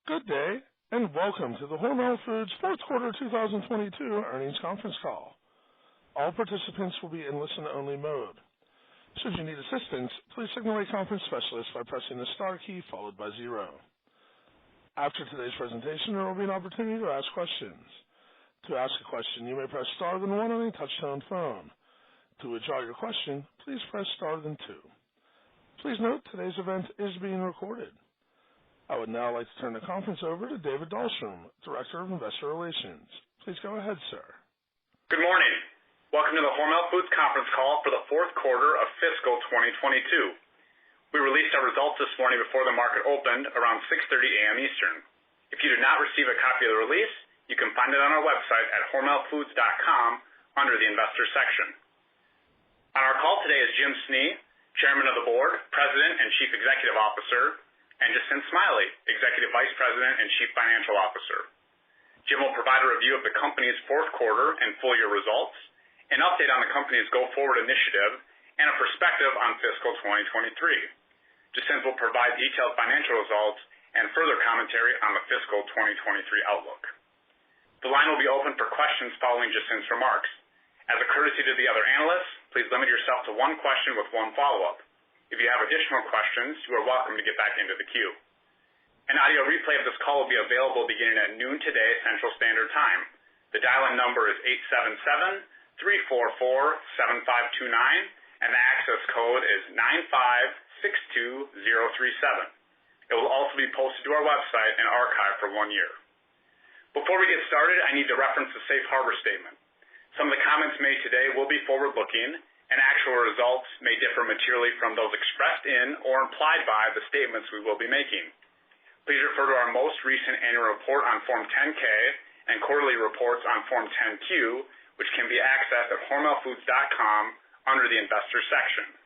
Good day, and welcome to the Hormel Foods fourth quarter 2022 earnings conference call. All participants will be in listen-only mode. Should you need assistance, please signal a conference specialist by pressing the star key followed by 0. After today's presentation, there will be an opportunity to ask questions. To ask a question, you may press star then 1 on a touch-tone phone. To withdraw your question, please press star then 2. Please note today's event is being recorded. I would now like to turn the conference over to David Dahlstrom, Director of Investor Relations. Please go ahead, sir. Good morning. Welcome to the Hormel Foods conference call for the fourth quarter of fiscal 2022. We released our results this morning before the market opened around 6:30 a.m. Eastern. If you did not receive a copy of the release, you can find it on our website at hormelfoods.com under the Investors section. On our call today is Jim Snee, Chairman of the Board, President and Chief Executive Officer, and Jacinth Smiley, Executive Vice President and Chief Financial Officer. Jim will provide a review of the company's fourth quarter and full year results, an update on the company's go-forward initiative, and a perspective on fiscal 2023. Jacinth will provide detailed financial results and further commentary on the fiscal 2023 outlook. The line will be open for questions following Jacinth's remarks. As a courtesy to the other analysts, please limit yourself to one question with one follow-up. If you have additional questions, you are welcome to get back into the queue. An audio replay of this call will be available beginning at noon today, Central Standard Time. The dial-in number is 877-344-7529, and the access code is 9562037. It will also be posted to our website and archived for 1 year. Before we get started, I need to reference the Safe Harbor Statement. Some of the comments made today will be forward-looking, and actual results may differ materially from those expressed in or implied by the statements we will be making. Please refer to our most recent annual report on Form 10-K and quarterly reports on Form 10-Q, which can be accessed at hormelfoods.com under the Investors section.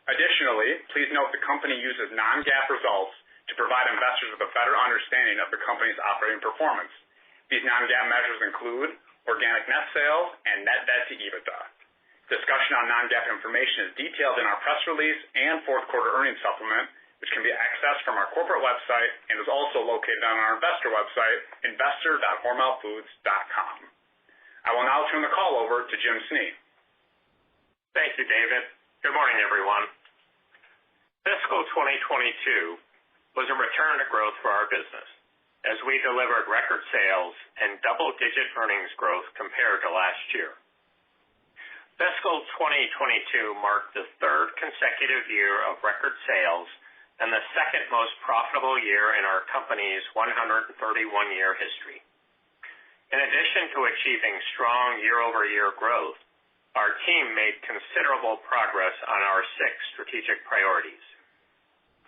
Additionally, please note the company uses non-GAAP results to provide investors with a better understanding of the company's operating performance. These non-GAAP measures include organic net sales and net debt to EBITDA. Discussion on non-GAAP information is detailed in our press release and fourth quarter earnings supplement, which can be accessed from our corporate website and is also located on our investor website, investor.hormelfoods.com. I will now turn the call over to Jim Snee. Thank you, David. Good morning, everyone. Fiscal 2022 was a return to growth for our business as we delivered record sales and double-digit earnings growth compared to last year. Fiscal 2022 marked the third consecutive year of record sales and the second most profitable year in our company's 131-year history. In addition to achieving strong year-over-year growth, our team made considerable progress on our 6 strategic priorities.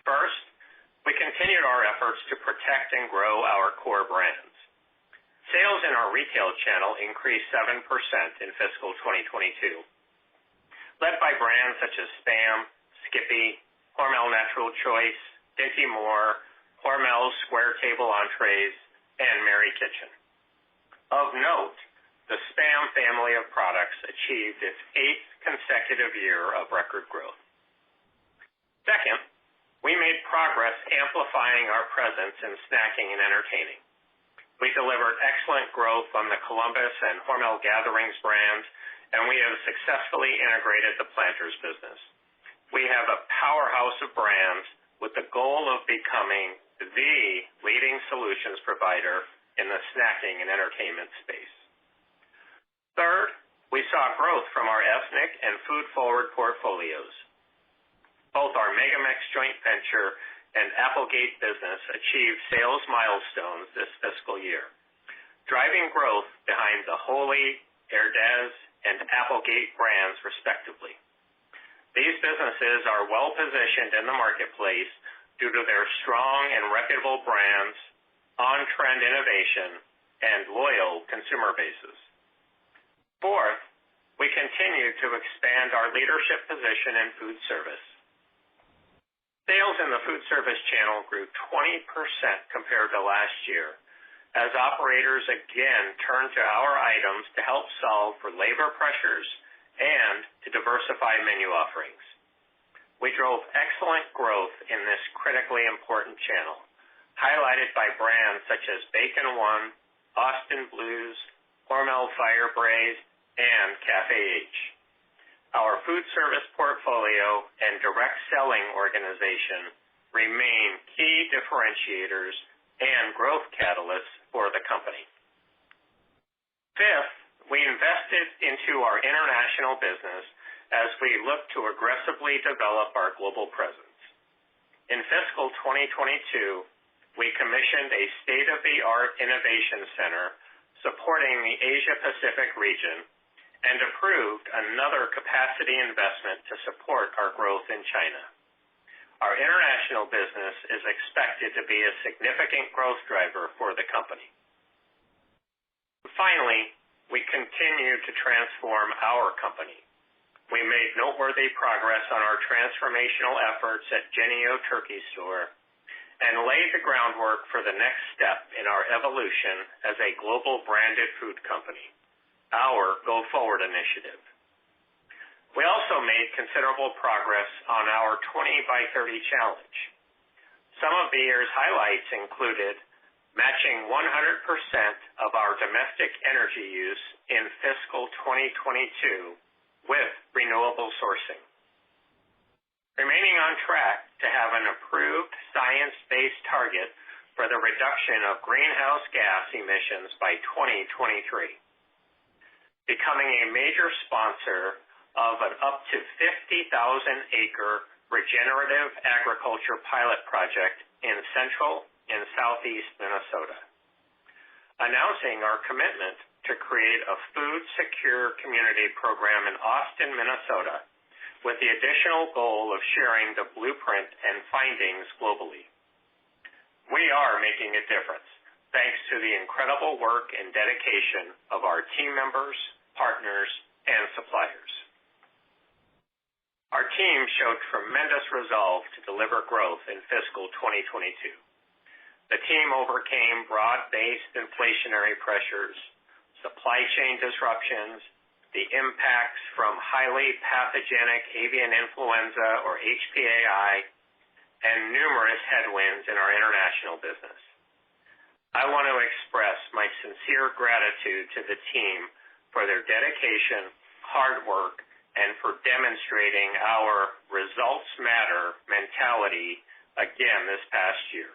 First, we continued our efforts to protect and grow our core brands. Sales in our retail channel increased 7% in fiscal 2022, led by brands such as Spam, Skippy, Hormel Natural Choice, Dinty Moore, Hormel Square Table Entrees, and Mary Kitchen. Of note, the Spam family of products achieved its 8th consecutive year of record growth. Second, we made progress amplifying our presence in snacking and entertaining. We delivered excellent growth on the Columbus and Hormel Gatherings brands, and we have successfully integrated the Planters business. We have a powerhouse of brands with the goal of becoming the leading solutions provider in the snacking and entertainment space. Third, we saw growth from our ethnic and food-forward portfolios. Both our MegaMex joint venture and Applegate business achieved sales milestones this fiscal year, driving growth behind the Wholly, Herdez, and Applegate brands, respectively. These businesses are well-positioned in the marketplace due to their strong and reputable brands, on-trend innovation, and loyal consumer bases. Fourth, we continue to expand our leadership position in food service. Sales in the food service channel grew 20% compared to last year, as operators again turned to our items to help solve for labor pressures and to diversify menu offerings. We drove excellent growth in this critically important channel, highlighted by brands such as Bacon One, Austin Blues, Hormel Fire Braised, and Cafe H. Our food service portfolio and direct selling organization remain key differentiators and growth catalysts for the company. Fifth, we invested into our international business as we look to aggressively develop our global presence. In fiscal 2022, we commissioned a state-of-the-art innovation center supporting the Asia-Pacific region and approved another capacity investment to support our growth in China. Our international business is expected to be a significant growth driver for the company. Finally, we continue to transform our company. We made noteworthy progress on our transformational efforts at Jennie-O Turkey Store and laid the groundwork for the next step in our evolution as a global branded food company, our Go Forward initiative. We also made considerable progress on our 20 by 30 challenge. Some of the year's highlights included matching 100% of our domestic energy use in fiscal 2022 with renewable sourcing. Remaining on track to have an approved science-based target for the reduction of greenhouse gas emissions by 2023. Becoming a major sponsor of an up to 50,000-acre regenerative agriculture pilot project in central and southeast Minnesota. Announcing our commitment to create a food secure community program in Austin, Minnesota, with the additional goal of sharing the blueprint and findings globally. We are making a difference thanks to the incredible work and dedication of our team members, partners, and suppliers. Our team showed tremendous resolve to deliver growth in fiscal 2022. The team overcame broad-based inflationary pressures, supply chain disruptions, the impacts from highly pathogenic avian influenza or HPAI, and numerous headwinds in our international business. I want to express my sincere gratitude to the team for their dedication, hard work, and for demonstrating our results matter mentality again this past year.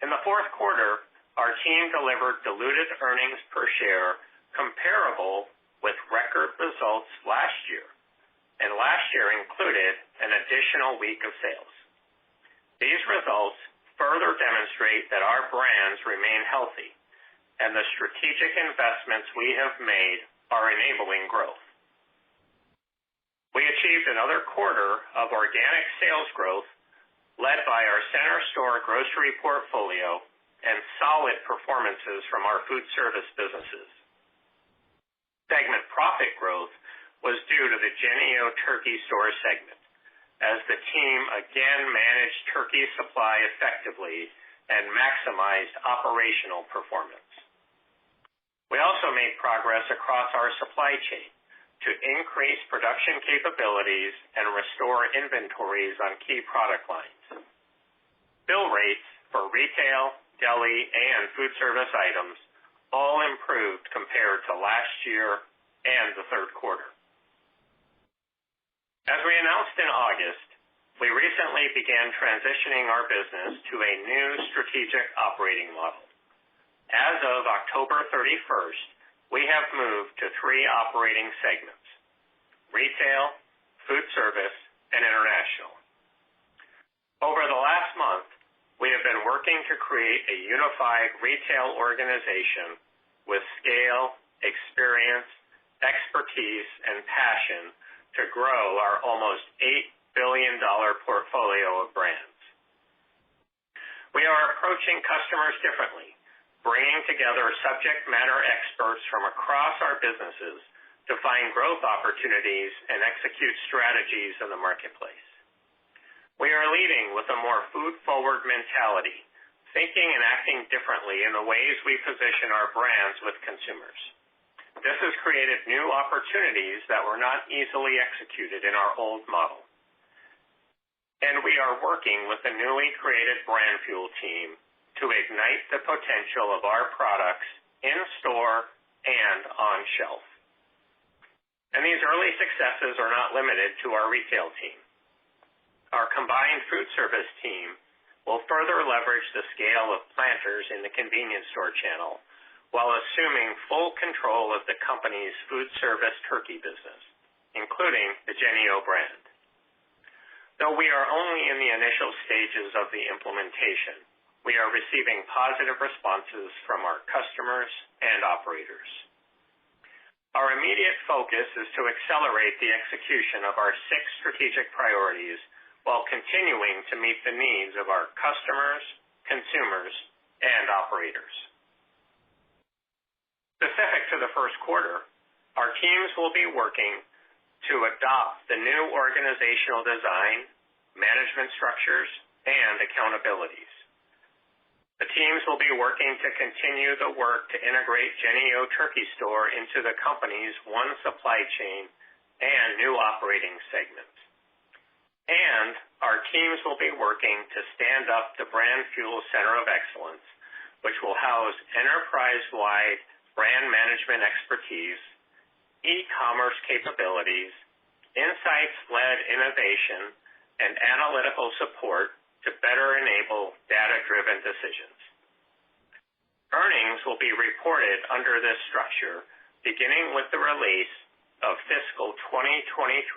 In the fourth quarter, our team delivered diluted earnings per share comparable with record results last year, and last year included an additional week of sales. These results further demonstrate that our brands remain healthy, and the strategic investments we have made are enabling growth. We achieved another quarter of organic sales growth led by our center store grocery portfolio and solid performances from our food service businesses. Segment profit growth was due to the Jennie-O Turkey Store segment, as the team again managed turkey supply effectively and maximized operational performance. We also made progress across our supply chain to increase production capabilities and restore inventories on key product lines. Fill rates for retail, deli, and food service items all improved compared to last year and the third quarter. As we announced in August, we recently began transitioning our business to a new strategic operating model. As of October 31st, we have moved to 3 operating segments: retail, food service, and international. Over the last month, we have been working to create a unified retail organization with scale, experience, expertise, and passion to grow our almost $8 billion portfolio of brands. We are approaching customers differently, bringing together subject matter experts from across our businesses to find growth opportunities and execute strategies in the marketplace. We are leading with a more food-forward mentality, thinking and acting differently in the ways we position our brands with consumers. This has created new opportunities that were not easily executed in our old model. and we are working with the newly created brand fuel team to ignite the potential of our products in store and on shelf. And these early successes are not limited to our retail team. Our combined food service team will further leverage the scale of Planters in the convenience store channel while assuming full control of the company's food service turkey business, including the Jennie-O brand. Though we are only in the initial stages of the implementation, we are receiving positive responses from our customers and operators. Our immediate focus is to accelerate the execution of our 6 strategic priorities while continuing to meet the needs of our customers, consumers, and operators. Specific to the first quarter, our teams will be working to adopt the new organizational design, management structures, and accountabilities. The teams will be working to continue the work to integrate Jennie-O Turkey Store into the company's one supply chain and new operating segments. And our teams will be working to stand up the Brand Fuel Center of Excellence, which will house enterprise-wide brand management expertise, e-commerce capabilities, insights-led innovation, and analytical support to better enable data-driven decisions. Earnings will be reported under this structure, beginning with the release of fiscal 2023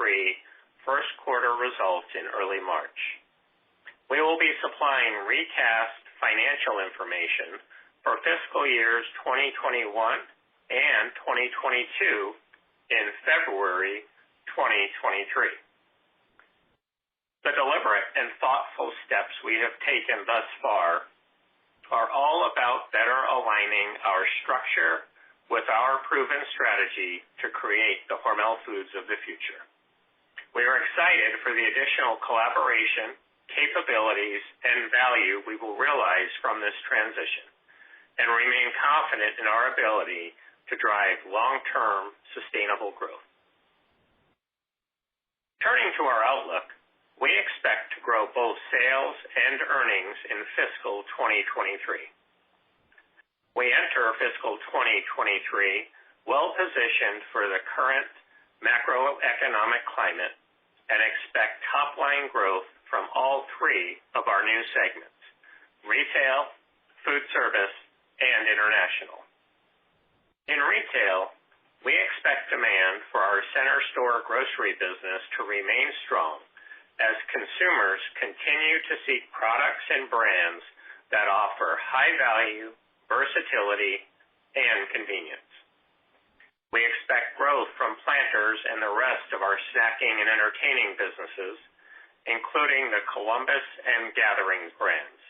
first quarter results in early March. We will be supplying recast financial information for fiscal years 2021 and 2022 in February 2023. The deliberate and thoughtful steps we have taken thus far are all about better aligning our structure with our proven strategy to create the Hormel Foods of the future. We are excited for the additional collaboration, capabilities, and value we will realize from this transition, and remain confident in our ability to drive long-term sustainable growth. Turning to our outlook, we expect to grow both sales and earnings in fiscal 2023. We enter fiscal 2023 well-positioned for the current macroeconomic climate and expect top-line growth from all 3 of our new segments: retail, food service, and international. In retail, we expect demand for our center store grocery business to remain strong as consumers continue to seek products and brands that offer high value, versatility, and convenience. We expect growth from Planters and the rest of our snacking and entertaining businesses, including the Columbus and Gatherings brands.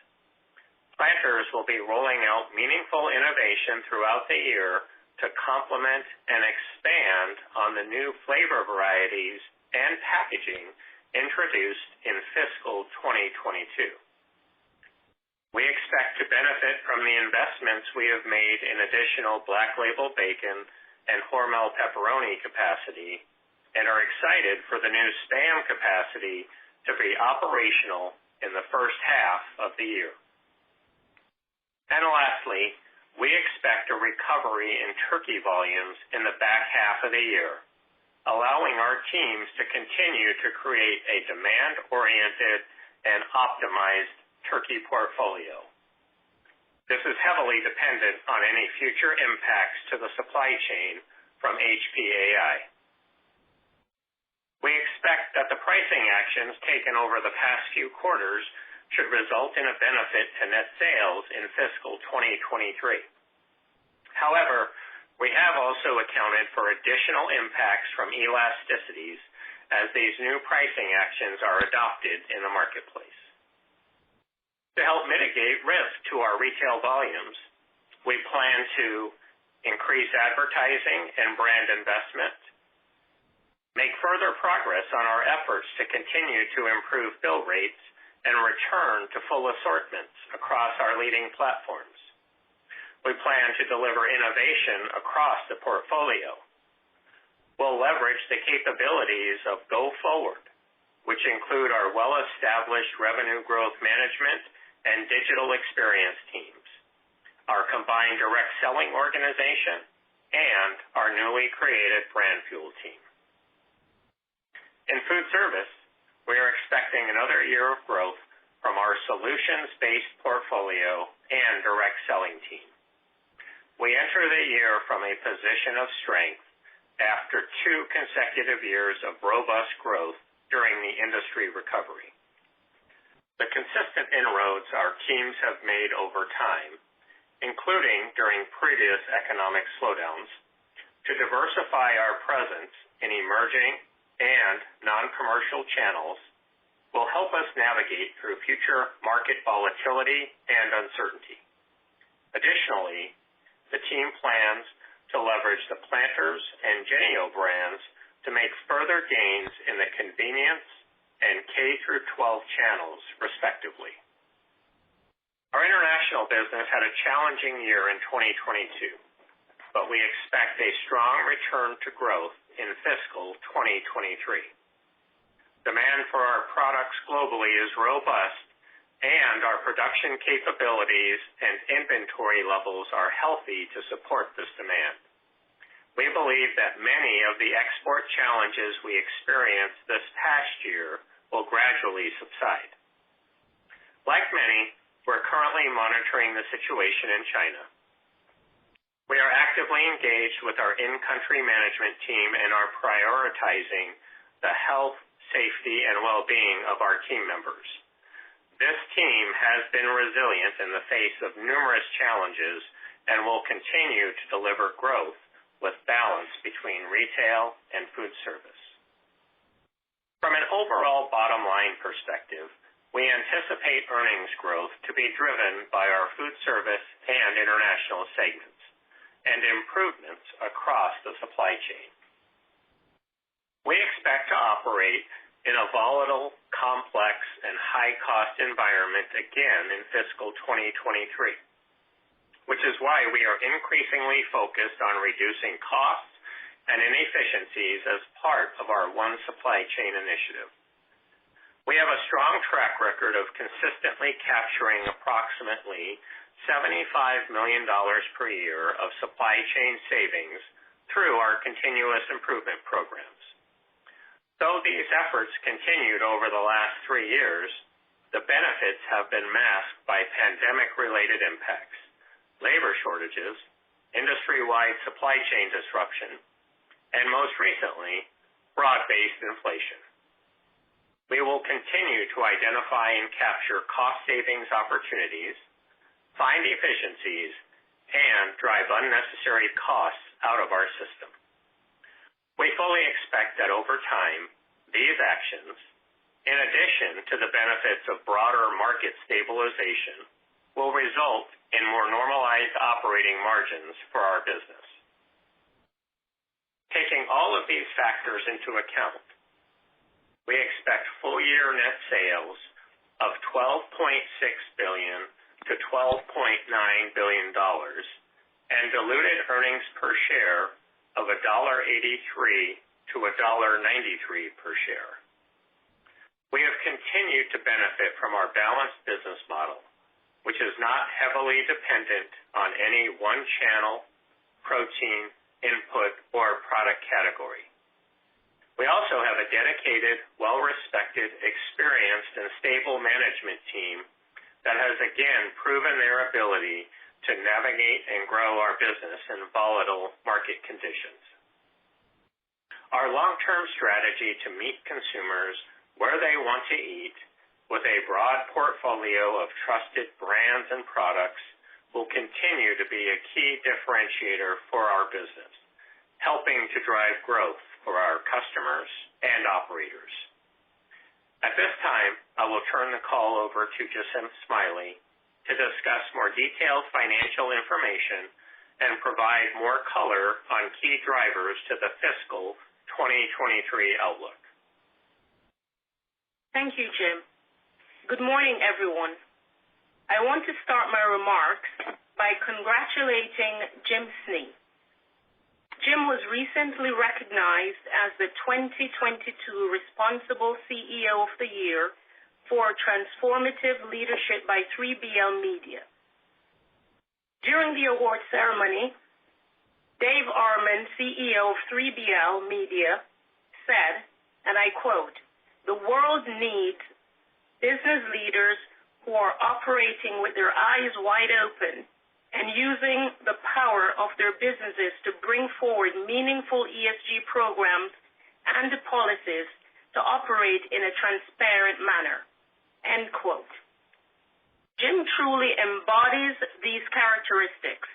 Planters will be rolling out meaningful innovation throughout the year to complement and expand on the new flavor varieties and packaging introduced in fiscal 2022. We expect to benefit from the investments we have made in additional Black Label bacon and Hormel pepperoni capacity, and are excited for the new SPAM capacity to be operational in the first half of the year. And lastly, we expect a recovery in turkey volumes in the back half of the year, allowing our teams to continue to create a demand-oriented and optimized turkey portfolio. This is heavily dependent on any future impacts to the supply chain from HPAI. We expect that the pricing actions taken over the past few quarters should result in a benefit to net sales in fiscal 2023. However, we have also accounted for additional impacts from elasticities as these new pricing actions are adopted in the marketplace. To help mitigate risk to our retail volumes, we plan to increase advertising and brand investment, make further progress on our efforts to continue to improve fill rates, and return to full assortments across our leading platforms. We plan to deliver innovation across the portfolio. We'll leverage the capabilities of Go Forward, which include our well-established revenue growth management and digital experience teams, our combined direct selling organization, and our newly created brand fuel team. In food service, we are expecting another year of growth from our solutions-based portfolio and direct selling team. We enter the year from a position of strength after 2 consecutive years of robust growth during the industry recovery. The consistent inroads our teams have made over time, including during previous economic slowdowns, to diversify our presence in emerging and non-commercial channels will help us navigate through future market volatility and uncertainty. Additionally, the team plans to leverage the Planters and Jennie-O brands to make further gains in the convenience and K-12 channels, respectively. Our international business had a challenging year in 2022, but we expect a strong return to growth in fiscal 2023. Demand for our products globally is robust, and our production capabilities and inventory levels are healthy to support this demand. We believe that many of the export challenges we experienced this past year will gradually subside. Like many, we're currently monitoring the situation in China. We are actively engaged with our in-country management team and are prioritizing the health, safety, and well-being of our team members. This team has been resilient in the face of numerous challenges and will continue to deliver growth with balance between retail and food service. From an overall bottom line perspective, we anticipate earnings growth to be driven by our food service and international segments and improvements across the supply chain. We expect to operate in a volatile, complex, and high-cost environment again in fiscal 2023, which is why we are increasingly focused on reducing costs and inefficiencies as part of our One Supply Chain initiative. We have a strong track record of consistently capturing approximately $75 million per year of supply chain savings through our continuous improvement programs. Though these efforts continued over the last 3 years, the benefits have been masked by pandemic-related impacts, labor shortages, industry-wide supply chain disruption, and most recently, broad-based inflation. We will continue to identify and capture cost savings opportunities, find efficiencies, and drive unnecessary costs out of our system. We fully expect that over time, these actions, in addition to the benefits of broader market stabilization, will result in more normalized operating margins for our business. Taking all of these factors into account, we expect full-year net sales of $12.6 billion to $12.9 billion and diluted earnings per share of $1.83 to $1.93 per share. We have continued to benefit from our balanced business model, which is not heavily dependent on any one channel, protein, input, or product category. We also have a dedicated, well-respected, experienced, and stable management team that has again proven their ability to navigate and grow our business in volatile market conditions. Our long-term strategy to meet consumers where they want to eat with a broad portfolio of trusted brands and products will continue to be a key differentiator for our business, helping to drive growth for our customers and operators. At this time, I will turn the call over to Jacinth Smiley to discuss more detailed financial information and provide more color on key drivers to the fiscal 2023 outlook. Thank you, Jim. Good morning, everyone. I want to start my remarks by congratulating Jim Snee. Jim was recently recognized as the 2022 Responsible CEO of the Year for transformative leadership by 3BL Media. During the award ceremony, Dave Armand, CEO of 3BL Media, said, and I quote, "The world needs business leaders who are operating with their eyes wide open and using the power of their businesses to bring forward meaningful ESG programs and policies to operate in a transparent manner." End quote. Jim truly embodies these characteristics.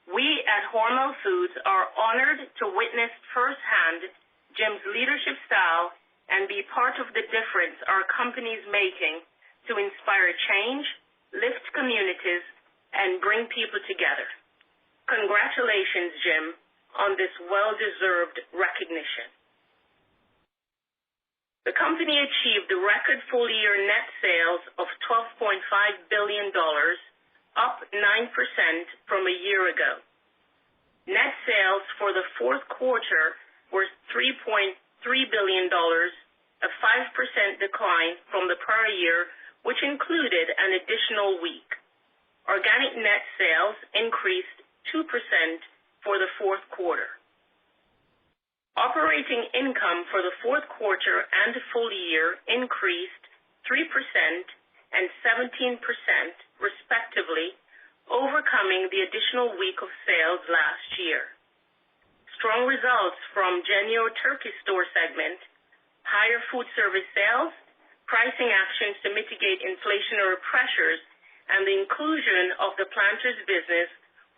We at Hormel Foods are honored to witness firsthand Jim's leadership style and be part of the difference our company is making to inspire change, lift communities, and bring people together. Congratulations, Jim, on this well-deserved recognition. The company achieved a record full-year net sales of $12.5 billion, up 9% from a year ago. Net sales for the fourth quarter were $3.3 billion, a 5% decline from the prior year, which included an additional week. Organic net sales increased 2% for the fourth quarter. Operating income for the fourth quarter and full year increased 3% and 17%, respectively, overcoming the additional week of sales last year. Strong results from Jennie-O Turkey Store segment, higher food service sales, pricing actions to mitigate inflationary pressures, and the inclusion of the Planters business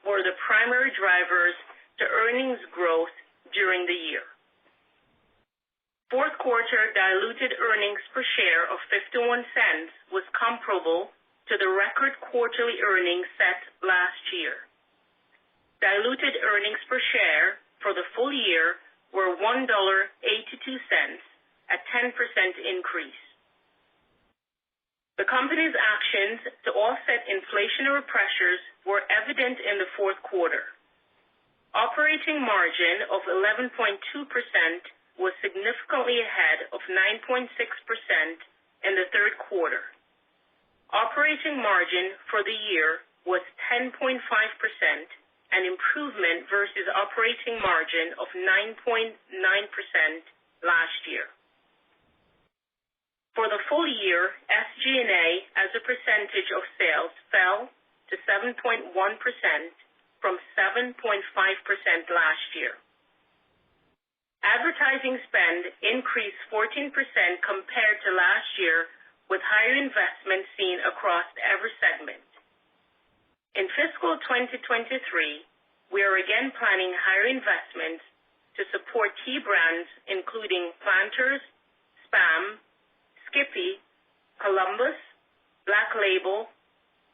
were the primary drivers to earnings growth during the year. Fourth quarter diluted earnings per share of 51 cents was comparable to the record quarterly earnings set last year. Diluted earnings per share for the full year were $1.82, a 10% increase. The company's actions to offset inflationary pressures were evident in the fourth quarter. Operating margin of 11.2% was significantly ahead of 9.6% in the third quarter. Operating margin for the year was 10.5%, an improvement versus operating margin of 9.9% last year. For the full year, SG&A as a percentage of sales fell to 7.1% from 7.5% last year. Advertising spend increased 14% compared to last year, with higher investment seen across every segment. In fiscal 2023, we are again planning higher investments to support key brands including Planters, Spam, Skippy, Columbus, Black Label,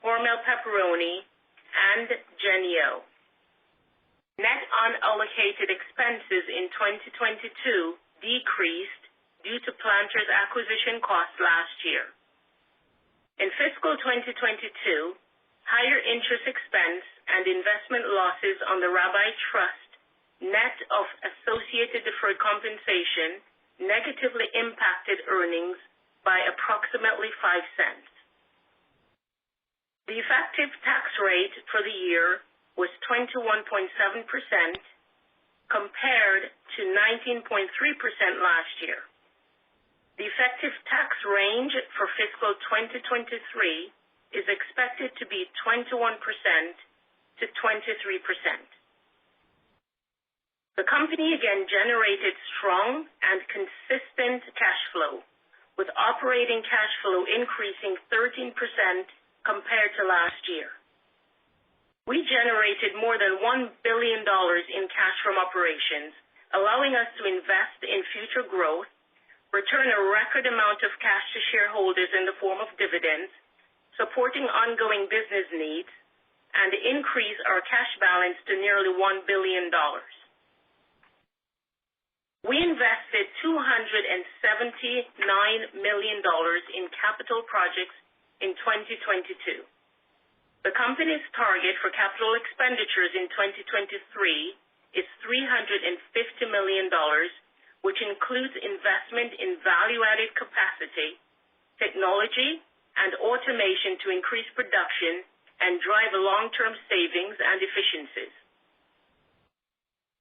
Hormel Pepperoni, and Jennie-O. Net unallocated expenses in 2022 decreased due to Planters acquisition costs last year. In fiscal 2022, higher interest expense and investment losses on the Rabbi Trust, net of associated deferred compensation, negatively impacted earnings by approximately 5 cents. The effective tax rate for the year was 21.7% compared to 19.3% last year. The effective tax range for fiscal 2023 is expected to be 21% to 23%. The company again generated strong and consistent cash flow, with operating cash flow increasing 13% compared to last year. We generated more than $1 billion in cash from operations, allowing us to invest in future growth, return a record amount of cash to shareholders in the form of dividends, supporting ongoing business needs, and increase our cash balance to nearly $1 billion. We invested $279 million in capital projects in 2022. The company's target for capital expenditures in 2023 is $350 million, which includes investment in value-added capacity, technology, and automation to increase production and drive long-term savings and efficiencies.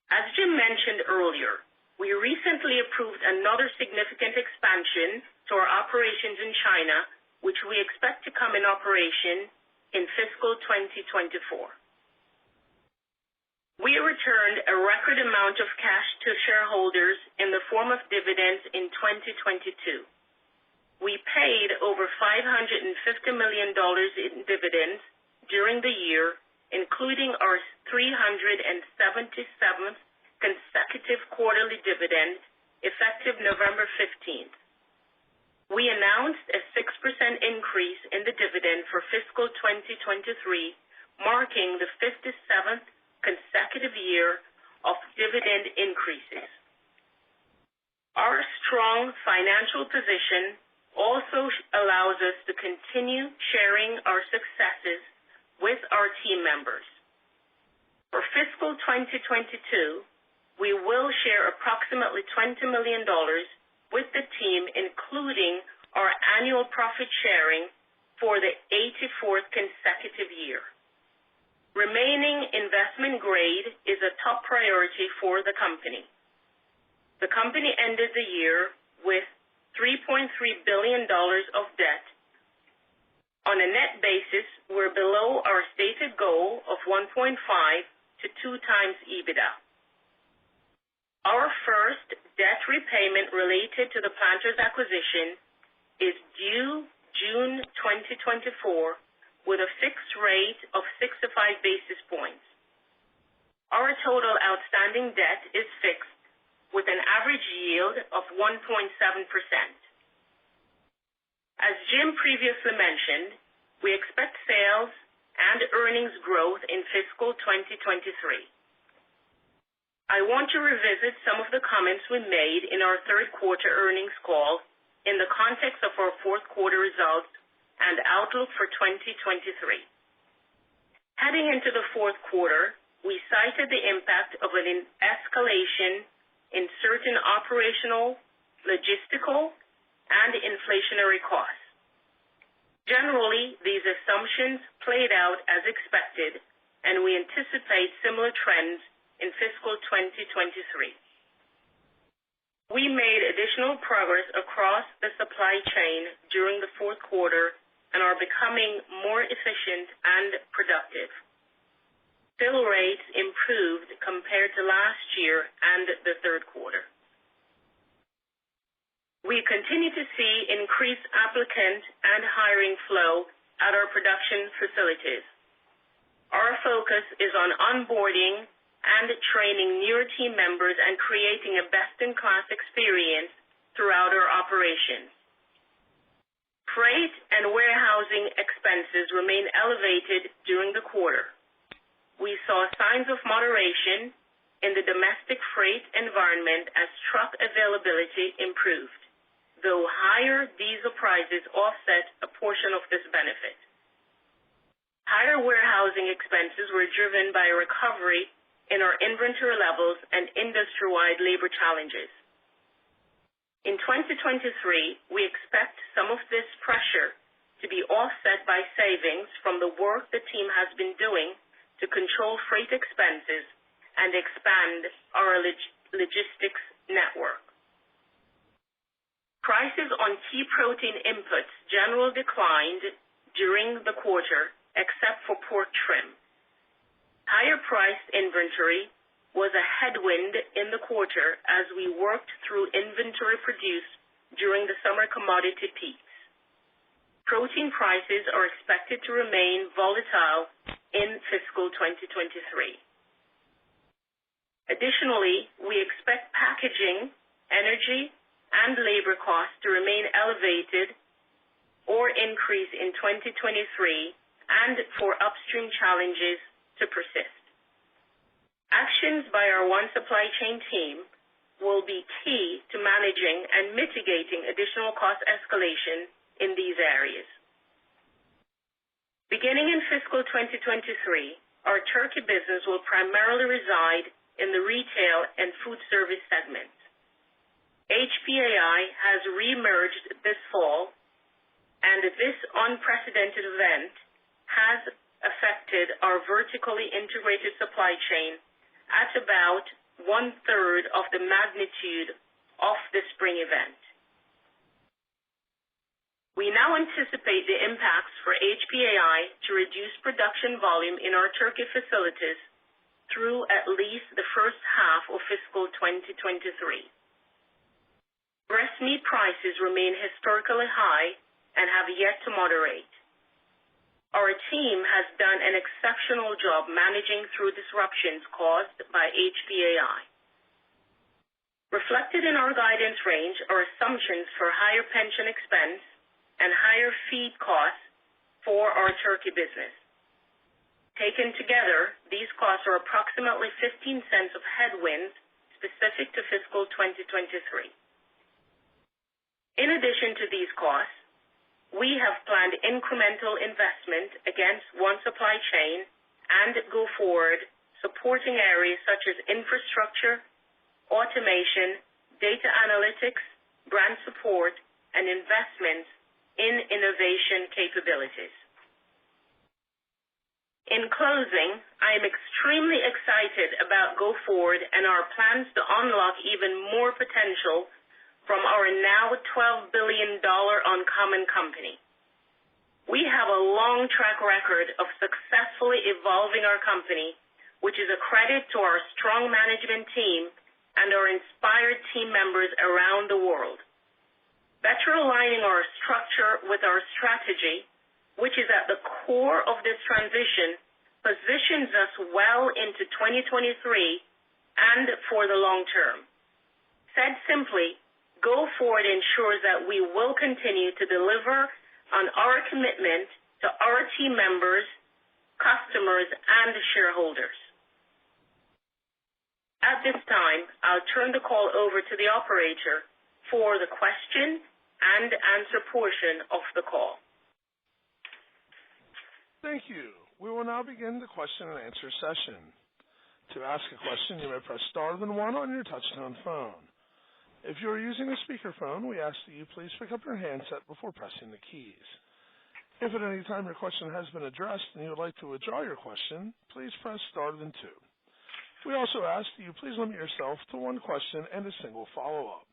As Jim mentioned earlier, we recently approved another significant expansion to our operations in China, which we expect to come in operation in fiscal 2024. We returned a record amount of cash to shareholders in the form of dividends in 2022. We paid over $550 million in dividends during the year, including our 377th consecutive quarterly dividend, effective November 15th. We announced a 6% increase in the dividend for fiscal 2023, marking the 57th consecutive year of dividend increases. Our strong financial position also allows us to continue sharing our successes with our team members. For fiscal 2022, we will share approximately $20 million with the team, including our annual profit sharing for the 84th consecutive year. Remaining investment grade is a top priority for the company. The company ended the year with $3.3 billion of debt. On a net basis, we're below our stated goal of 1.5 to 2 times EBITDA. Our first debt repayment related to the Planters acquisition is due June 2024 with a fixed rate of 65 basis points. Our total outstanding debt is fixed with an average yield of 1.7%. As Jim previously mentioned, we expect sales and earnings growth in fiscal 2023. I want to revisit some of the comments we made in our third quarter earnings call in the context of our fourth quarter results and outlook for 2023. Heading into the fourth quarter, we cited the impact of an escalation in certain operational, logistical, and inflationary costs. Generally, these assumptions played out as expected, and we anticipate similar trends in fiscal 2023. We made additional progress across the supply chain during the fourth quarter and are becoming more efficient and productive. Fill rates improved compared to last year and the third quarter. We continue to see increased applicant and hiring flow at our production facilities. Our focus is on onboarding and training newer team members and creating a best-in-class experience throughout our operations. Freight and warehousing expenses remain elevated during the quarter. We saw signs of moderation in the domestic freight environment as truck availability improved, though higher diesel prices offset a portion of this benefit. Higher warehousing expenses were driven by a recovery in our inventory levels and industry-wide labor challenges. In 2023, we expect some of this pressure to be offset by savings from the work the team has been doing to control freight expenses and expand our logistics network. Prices on key protein inputs generally declined during the quarter, except for pork trim. Higher priced inventory was a headwind in the quarter as we worked through inventory produced during the summer commodity peaks. Protein prices are expected to remain volatile in fiscal 2023. Additionally, we expect packaging, energy, and labor costs to remain elevated or increase in 2023 and for upstream challenges to persist. Actions by our One Supply Chain team will be key to managing and mitigating additional cost escalation in these areas. Beginning in fiscal 2023, our turkey business will primarily reside in the retail and food service segments. HPAI has reemerged this fall, and this unprecedented event has affected our vertically integrated supply chain at about 1/3 of the magnitude of the spring event. We now anticipate the impacts for HPAI to reduce production volume in our turkey facilities through at least the first half of fiscal 2023. Breast meat prices remain historically high and have yet to moderate. Our team has done an exceptional job managing through disruptions caused by HPAI. Reflected in our guidance range are assumptions for higher pension expense and higher feed costs for our turkey business. Taken together, these costs are approximately 15 cents of headwinds specific to fiscal 2023. In addition to these costs, we have planned incremental investment against One Supply Chain and go forward, supporting areas such as infrastructure, automation, data analytics, brand support, and investments in innovation capabilities. In closing, I am extremely excited about Go Forward and our plans to unlock even more potential from our now $12 billion uncommon company. We have a long track record of successfully evolving our company, which is a credit to our strong management team and our inspired team members around the world. Better aligning our structure with our strategy, which is at the core of this transition, positions us well into 2023 and for the long term. Said simply, Go Forward ensures that we will continue to deliver on our commitment to our team members, customers, and shareholders. At this time, I'll turn the call over to the operator for the question and answer portion of the call. Thank you. We will now begin the question and answer session. To ask a question, you may press star then one on your touch-tone phone. If you are using a speakerphone, we ask that you please pick up your handset before pressing the keys. If at any time your question has been addressed and you would like to withdraw your question, please press star then two. We also ask that you please limit yourself to one question and a single follow-up.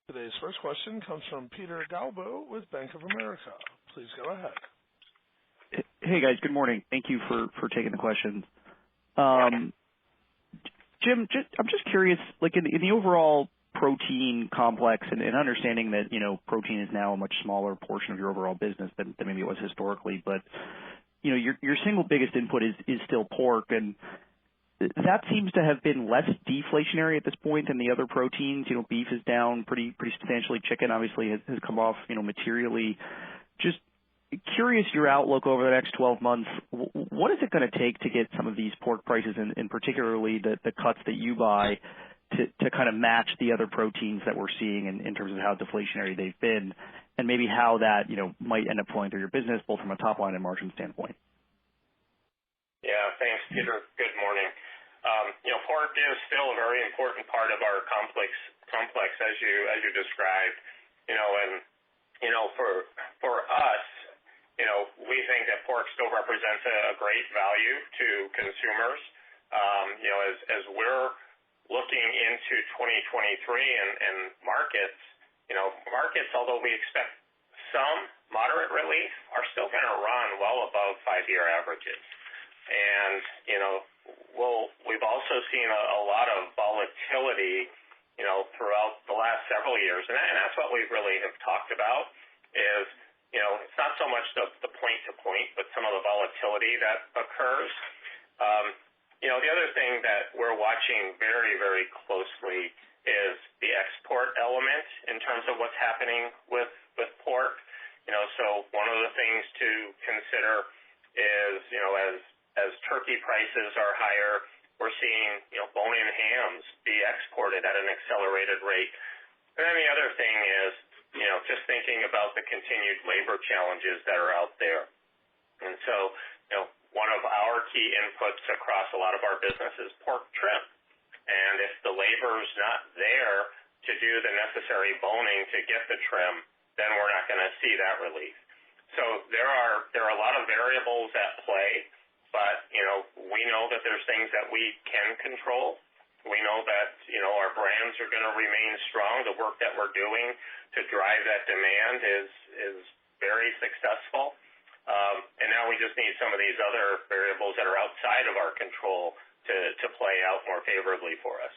Today's first question comes from Peter Galbo with Bank of America. Please go ahead. Hey guys, good morning. Thank you for taking the questions. Jim, I'm just curious, like in the overall protein complex and understanding that, protein is now a much smaller portion of your overall business than maybe it was historically, but, your single biggest input is still pork, and that seems to have been less deflationary at this point than the other proteins. Beef is down pretty substantially. Chicken obviously has come off, materially. Just curious your outlook over the next 12 months. What is it going to take to get some of these pork prices, and particularly the cuts that you buy, to kind of match the other proteins that we're seeing in terms of how deflationary they've been, and maybe how that might end up flowing through your business, both from a top line and margin standpoint? Yeah, thanks, Peter. Good morning. Pork is still a very important part of our complex as you described. For us, we think that pork still represents a great value to consumers. As we're looking into 2023 and markets, although we expect some moderate relief, are still going to run well above 5-year averages. And, we've also seen a lot of volatility, throughout the last several years. And that's what we really have talked about is, it's not so much the point to point, but some of the volatility that occurs. The other thing that we're watching very, very closely is the export element in terms of what's happening with pork. So one of the things to consider is, as turkey prices are higher, we're seeing, bone-in hams be exported at an accelerated rate. And then the other thing is, just thinking about the continued labor challenges that are out there. And so, one of our key inputs across a lot of our business is pork trim. And if the labor's not there to do the necessary boning to get the trim, then we're not going to see that relief. So there are a lot of variables at play, but we know that there's things that we can control. We know that our brands are going to remain strong. The work that we're doing to drive that demand is very successful. And now we just need some of these other variables that are outside of our control to play out more favorably for us.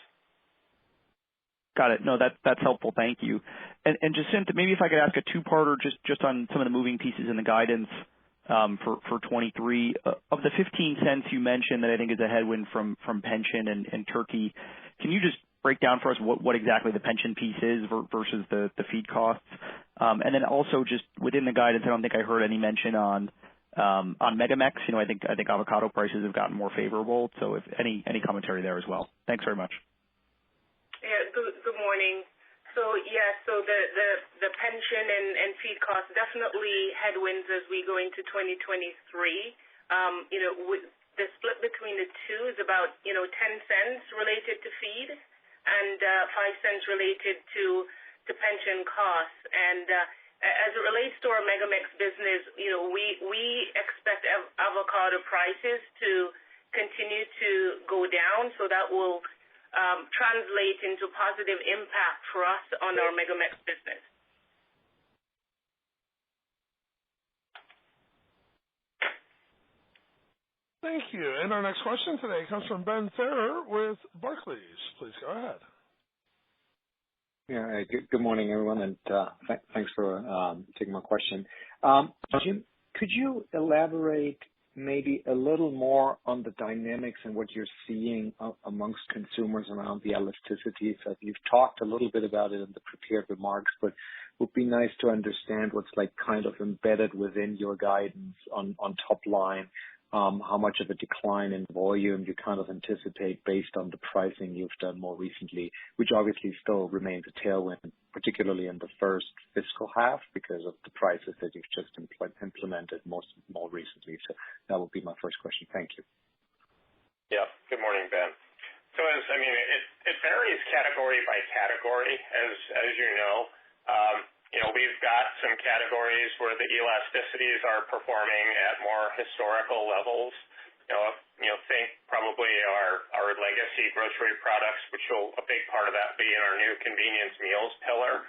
Got it. No, that's helpful. Thank you. And Jacinth, maybe if I could ask a two-parter just on some of the moving pieces in the guidance for 23. Of the 15 cents you mentioned that I think is a headwind from pension and turkey, can you just break down for us what exactly the pension piece is versus the feed costs? And then also just within the guidance, I don't think I heard any mention on Megamex. I think avocado prices have gotten more favorable. So if any commentary there as well. Thanks very much. Yeah, good morning. So the pension and feed costs definitely headwinds as we go into 2023. The split between the two is about 10 cents related to feed and 5 cents related to pension costs. And as it relates to our Megamex business, we expect avocado prices to continue to go down, so that will translate into positive impact for us on our Megamex business. Thank you. And our next question today comes from Ben Theurer with Barclays. Please go ahead. Yeah, good morning, everyone, and thanks for taking my question. Jim, could you elaborate maybe a little more on the dynamics and what you're seeing amongst consumers around the elasticities? You've talked a little bit about it in the prepared remarks, but it would be nice to understand what's kind of embedded within your guidance on top line, how much of a decline in volume you kind of anticipate based on the pricing you've done more recently, which obviously still remains a tailwind, particularly in the first fiscal half because of the prices that you've just implemented more recently. So that would be my first question. Thank you. Yeah. Good morning, Ben. So it varies category by category, as you know. We've got some categories where the elasticities are performing at more historical levels. Think probably our legacy grocery products, which will a big part of that be in our new convenience meals pillar.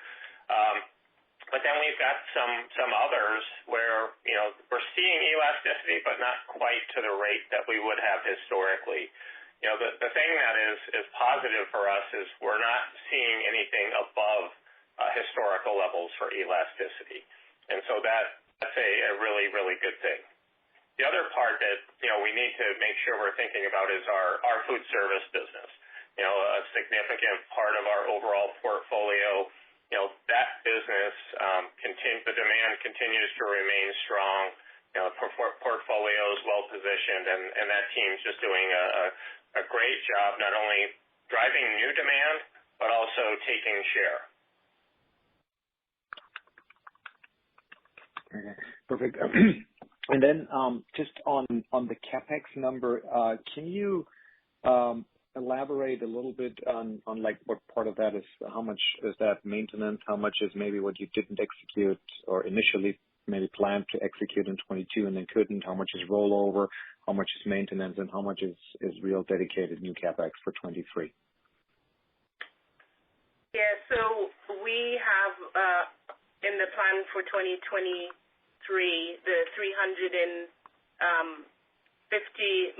But then we've got some others where we're seeing elasticity, but not quite to the rate that we would have historically. The thing that is positive for us is we're not seeing anything above historical levels for elasticity. And so that's a really, really good thing. The other part that, we need to make sure we're thinking about is our food service business. A significant part of our overall portfolio, that business, the demand continues to remain strong. The portfolio is well positioned, and that team's just doing a great job not only driving new demand, but also taking share. Okay, perfect. And then just on the CapEx number, can you elaborate a little bit on what part of that is, how much is that maintenance, how much is maybe what you didn't execute or initially maybe planned to execute in 22 and then couldn't, how much is rollover, how much is maintenance, and how much is real dedicated new CapEx for 23? Yeah, so we have in the plan for 2023, the $350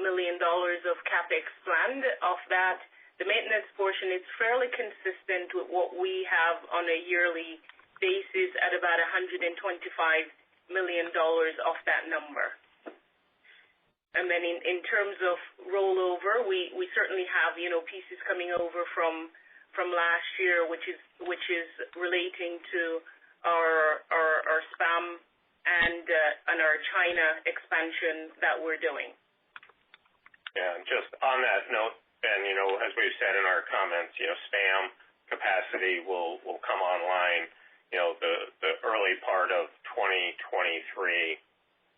million of CapEx planned. Of that, the maintenance portion is fairly consistent with what we have on a yearly basis at about $125 million off that number. And then in terms of rollover, we certainly have, pieces coming over from last year, which is relating to our Spam and our China expansion that we're doing. Yeah, and just on that note, Ben, as we've said in our comments, Spam capacity will come online, the early part of 2023.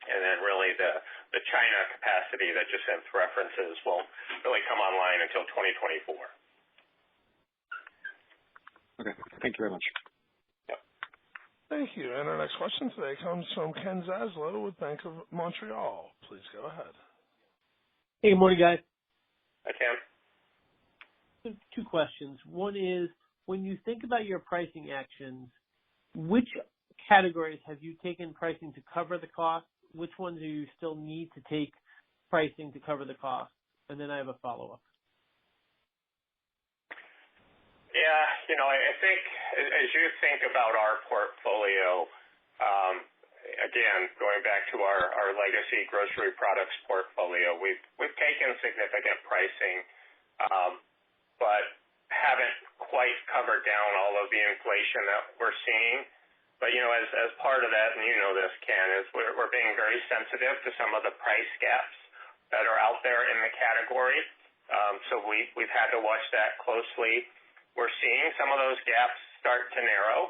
and then really the China capacity that Jacinth references won't really come online until 2024. Okay. Thank you very much. Yep. Thank you. And our next question today comes from Ken Zaslow with Bank of Montreal. Please go ahead. Hey, good morning, guys. Hi, Ken. Two questions. One is, when you think about your pricing actions, which categories have you taken pricing to cover the cost? Which ones do you still need to take pricing to cover the cost? And then I have a follow-up. Yeah, I think as you think about our portfolio, again, going back to our legacy grocery products portfolio, we've taken significant pricing, but haven't quite covered down all of the inflation that we're seeing. But as part of that, and this, Ken, is we're being very sensitive to some of the price gaps that are out there in the category. So we've had to watch that closely. We're seeing some of those gaps start to narrow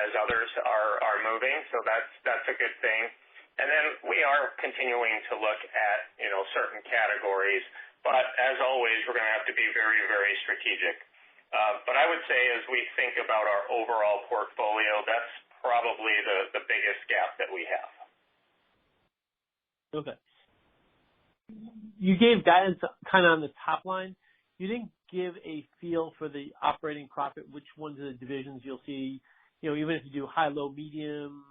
as others are moving, so that's a good thing. And then we are continuing to look at certain categories, but as always, we're going to have to be very, very strategic. But I would say as we think about our overall portfolio, that's probably the biggest gap that we have. Okay. You gave guidance kind of on the top line. You didn't give a feel for the operating profit, which ones of the divisions you'll see, even if you do high, low, medium,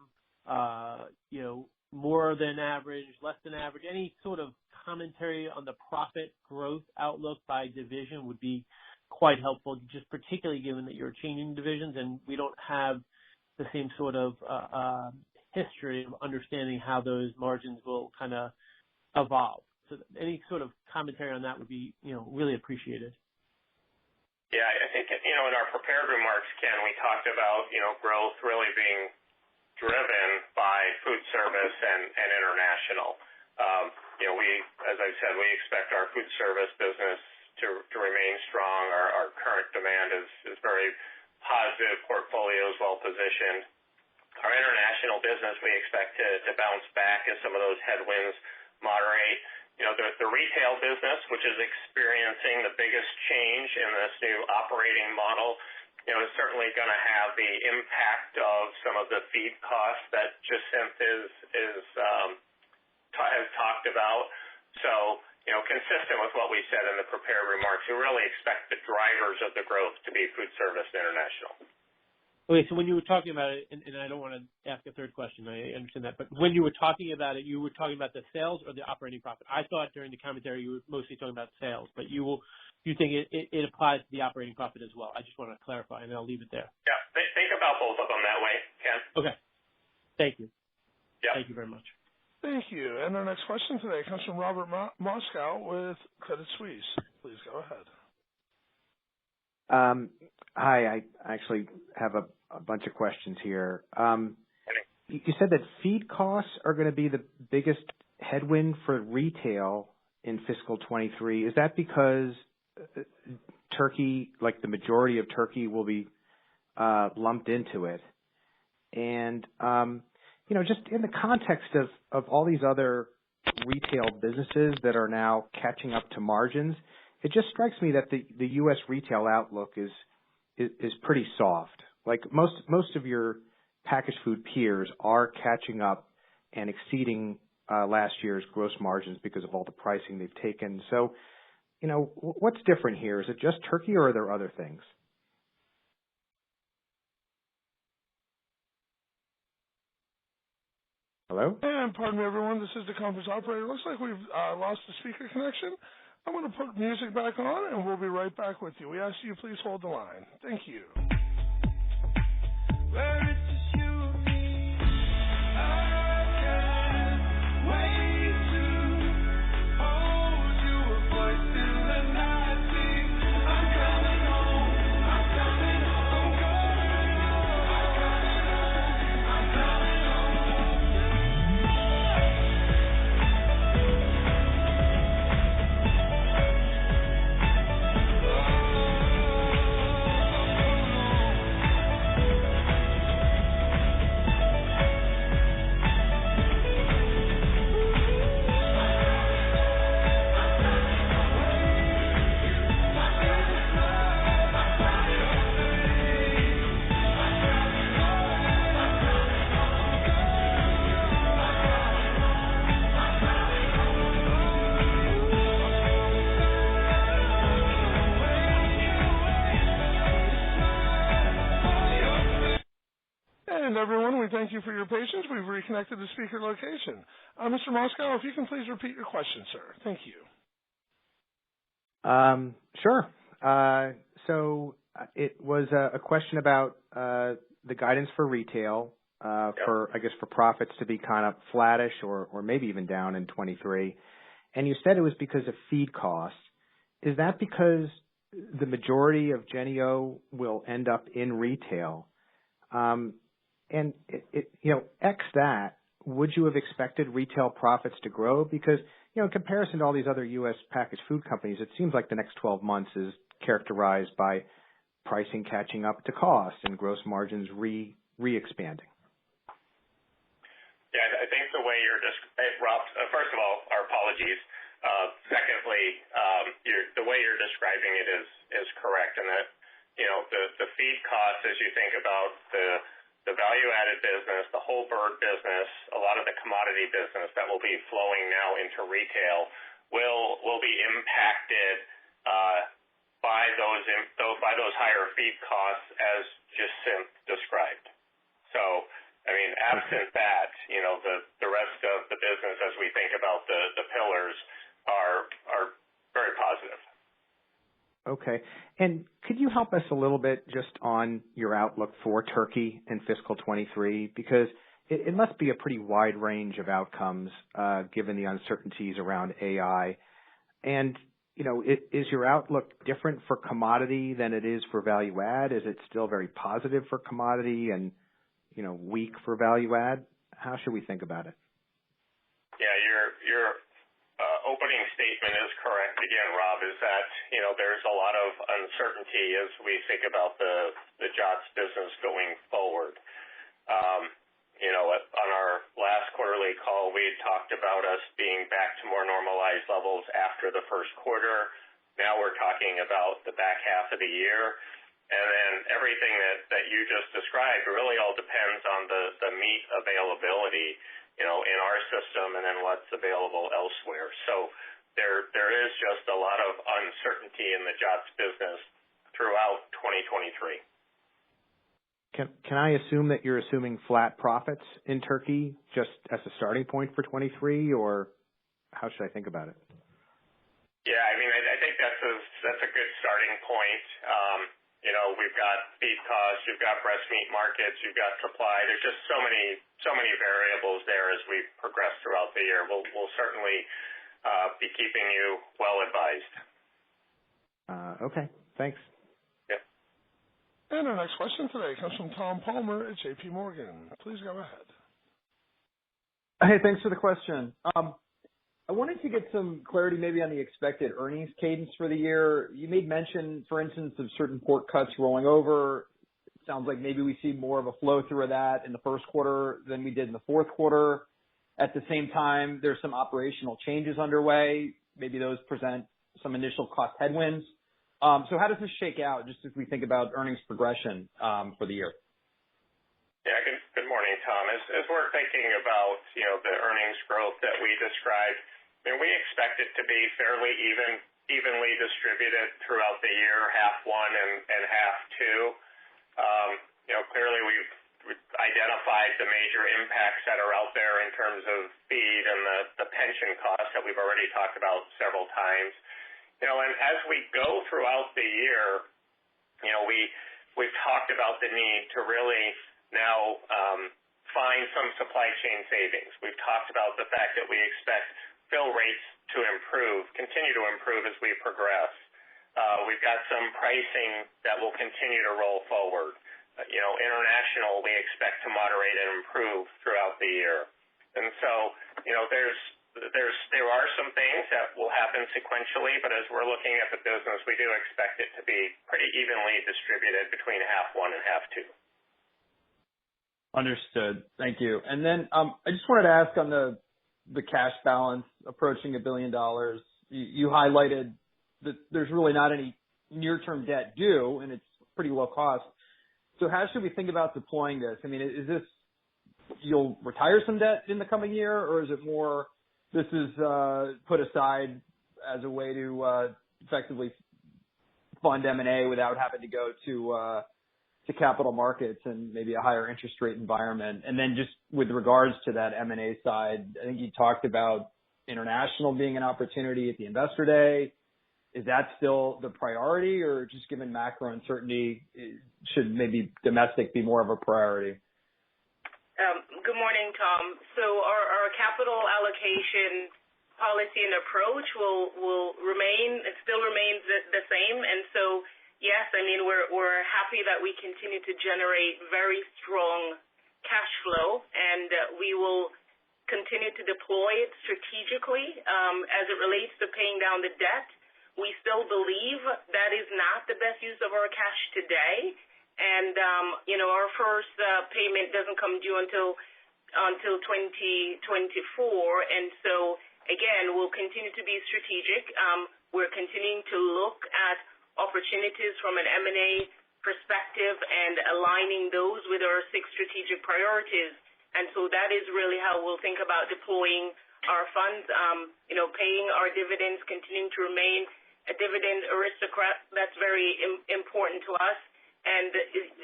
more than average, less than average, any sort of commentary on the profit growth outlook by division would be quite helpful, just particularly given that you're changing divisions and we don't have the same sort of history of understanding how those margins will kind of evolve. So any sort of commentary on that would be, really appreciated. Yeah, I think, in our prepared remarks, Ken, we talked about, growth really being driven by food service and international. As I said, we expect our food service business to remain strong. Our current demand is very positive. Portfolio is well positioned. Our international business, we expect to bounce back as some of those headwinds moderate. The retail business, which is experiencing the biggest change in this new operating model, is certainly going to have the impact of some of the feed costs that Jacinth has talked about. So, consistent with what we said in the prepared remarks, we really expect the drivers of the growth to be food service and international. Okay, so when you were talking about it, and I don't want to ask a third question, I understand that, but when you were talking about it, you were talking about the sales or the operating profit? I thought during the commentary you were mostly talking about sales, but you think it applies to the operating profit as well. I just want to clarify, and I'll leave it there. Yeah, think about both of them that way, Ken. Okay. Thank you. Yeah. Thank you very much. Thank you. And our next question today comes from Robert Moskow with Credit Suisse. Please go ahead. Hi, I actually have a bunch of questions here. You said that feed costs are going to be the biggest headwind for retail in fiscal 23. Is that because turkey, like the majority of turkey, will be lumped into it? And, just in the context of all these other retail businesses that are now catching up to margins, it just strikes me that the U.S. retail outlook is pretty soft. Like most of your packaged food peers are catching up and exceeding last year's gross margins because of all the pricing they've taken. So, what's different here? Is it just turkey or are there other things? Hello? And pardon me, everyone. This is the conference operator. Looks like we've lost the speaker connection. I'm going to put music back on, and we'll be right back with you. We ask you please hold the line. Thank you. Where it's just you and me, I can't wait to hold you, a voice in the night sings, I'm coming home, I'm coming home, I'm coming home, I'm coming home. everyone, we thank you for your patience. We've reconnected the speaker location. Mr. Moscow, if you can please repeat your question, sir. Thank you. Sure. So it was a question about the guidance for retail, for profits to be kind of flattish or maybe even down in 23. And you said it was because of feed costs. Is that because the majority of Jennie-O will end up in retail? And X that, would you have expected retail profits to grow? Because, in comparison to all these other U.S. packaged food companies, it seems like the next 12 months is characterized by pricing catching up to cost and gross margins re-expanding. Yeah, I think the way you're just, Rob, first of all, our apologies. Secondly, the way you're describing it is correct, and that, the feed costs, as you think about the value-added business, the whole bird business, a lot of the commodity business that will be flowing now into retail will be impacted by those higher feed costs as Jacinth described. So, absent that, the rest of the business, as we think about the pillars, are very positive. Okay. And could you help us a little bit just on your outlook for turkey in fiscal 23? Because it must be a pretty wide range of outcomes, given the uncertainties around AI. And, is your outlook different for commodity than it is for value add? Is it still very positive for commodity and, weak for value add? How should we think about it? Yeah, your opening statement is correct again, Rob, is that, there's a lot of uncertainty as we think about the JOTS business going forward. On our last quarterly call, we talked about us being back to more normalized levels after the first quarter. Now we're talking about the back half of the year. And then everything that you just described really all depends on the meat availability, in our system and then what's available elsewhere. So there is just a lot of uncertainty in the JOTS business throughout 2023. Can I assume that you're assuming flat profits in turkey just as a starting point for 23, or how should I think about it? Yeah, I think that's a good starting point. We've got feed costs, you've got breast meat markets, you've got supply. There's just so many variables there as we progress throughout the year. We'll certainly be keeping you well advised. Okay, thanks. Yeah. And our next question today comes from Tom Palmer at J.P. Morgan. Please go ahead. Hey, thanks for the question. I wanted to get some clarity maybe on the expected earnings cadence for the year. You made mention, for instance, of certain pork cuts rolling over. It sounds like maybe we see more of a flow through of that in the first quarter than we did in the fourth quarter. At the same time, there's some operational changes underway. Maybe those present some initial cost headwinds. So how does this shake out just as we think about earnings progression for the year? Yeah, good morning, Tom. As we're thinking about, the earnings growth that we described, we expect it to be fairly evenly distributed throughout the year, half one and half two. Clearly we've identified the major impacts that are out there in terms of feed and the pension costs that we've already talked about several times. And as we go throughout the year, we've talked about the need to really now find some supply chain savings. We've talked about the fact that we expect fill rates to continue to improve as we progress. We've got some pricing that will continue to roll forward. International, we expect to moderate and improve throughout the year. And so, there are some things that will happen sequentially, but as we're looking at the business, we do expect it to be pretty evenly distributed between half one and half two. Understood. Thank you. And then I just wanted to ask on the cash balance approaching $1 billion. You highlighted that there's really not any near-term debt due, and it's pretty low cost. So how should we think about deploying this? Is this you'll retire some debt in the coming year, or is it more this is put aside as a way to effectively fund M&A without having to go to to capital markets and maybe a higher interest rate environment? And then just with regards to that M&A side, I think you talked about international being an opportunity at the Investor Day. Is that still the priority, or just given macro uncertainty, should maybe domestic be more of a priority? Good morning, Tom. So our capital allocation policy and approach will remain. It still remains the same. And so, yes, I mean, we're happy that we continue to generate very strong cash flow, and we will continue to deploy it strategically as it relates to paying down the debt. We still believe that is not the best use of our cash today. And, our first payment doesn't come due until 2024. And so, again, we'll continue to be strategic. We're continuing to look at opportunities from an M&A perspective and aligning those with our 6 strategic priorities. And so that is really how we'll think about deploying our funds, paying our dividends, continuing to remain a dividend aristocrat. That's very important to us. And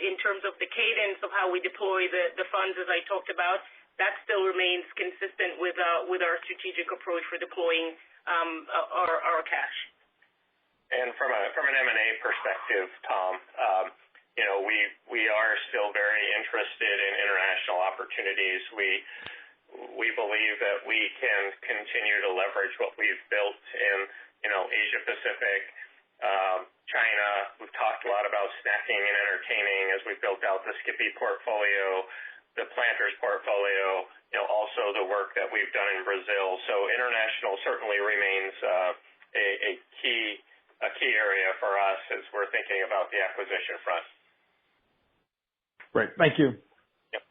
in terms of the cadence of how we deploy the funds, as I talked about, that still remains consistent with our strategic approach for deploying our cash. And from an M&A perspective, Tom, we are still very interested in international opportunities. We believe that we can continue to leverage what we've built in Asia Pacific, China. We've talked a lot about snacking and entertaining as we built out the Skippy portfolio, the Planters portfolio, also the work that we've done in Brazil. So international certainly remains a key area for us as we're thinking about the acquisition front. Great. Thank you. Yep.